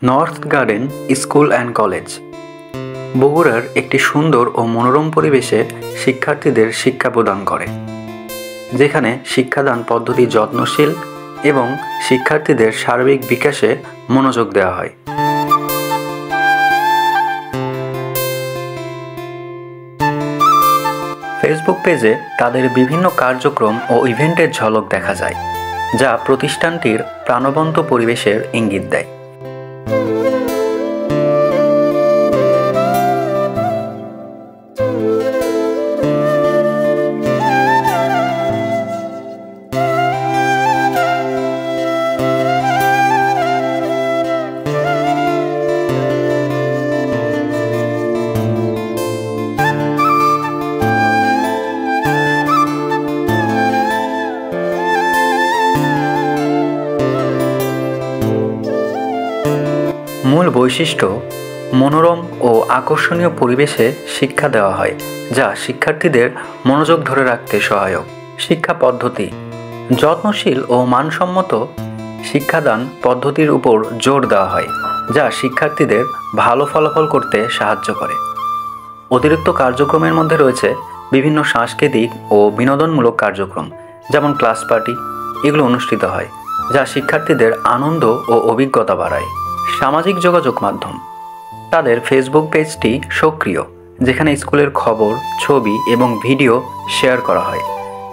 North garden school and college বগুড়ার একটি সুন্দর ও মনোরম পরিবেশে শিক্ষার্থীদের শিক্ষা প্রদান করে, যেখানে শিক্ষাদান পদ্ধতি যত্নশীল এবং শিক্ষার্থীদের সার্বিক বিকাশে মনোযোগ দেওয়া হয়। ফেসবুক পেজে তাদের বিভিন্ন কার্যক্রম ও ইভেন্টের ঝলক দেখা যায়, যা প্রতিষ্ঠানটির প্রাণবন্ত পরিবেশের ইঙ্গিত দেয়। মূল বৈশিষ্ট্য: মনোরম ও আকর্ষণীয় পরিবেশে শিক্ষা দেওয়া হয়, যা শিক্ষার্থীদের মনোযোগ ধরে রাখতে সহায়ক। শিক্ষা পদ্ধতি: যত্নশীল ও মানসম্মত শিক্ষাদান পদ্ধতির উপর জোর দেওয়া হয়, যা শিক্ষার্থীদের ভালো ফলাফল করতে সাহায্য করে। অতিরিক্ত কার্যক্রমের মধ্যে রয়েছে বিভিন্ন সাংস্কৃতিক ও বিনোদনমূলক কার্যক্রম, যেমন ক্লাস পার্টি, এগুলো অনুষ্ঠিত হয়, যা শিক্ষার্থীদের আনন্দ ও অভিজ্ঞতা বাড়ায়। সামাজিক যোগাযোগ মাধ্যম: তাদের ফেসবুক পেজটি সক্রিয়, যেখানে স্কুলের খবর, ছবি এবং ভিডিও শেয়ার করা হয়,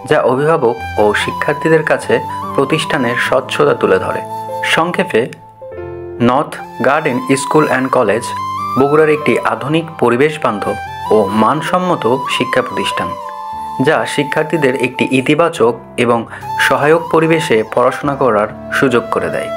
যা অভিভাবক ও শিক্ষার্থীদের কাছে প্রতিষ্ঠানের স্বচ্ছতা তুলে ধরে। সংক্ষেপে, north garden school and college বগুড়ার একটি আধুনিক, পরিবেশ বান্ধব ও মানসম্মত শিক্ষা প্রতিষ্ঠান, যা শিক্ষার্থীদের একটি ইতিবাচক এবং সহায়ক পরিবেশে পড়াশোনা করার সুযোগ করে দেয়।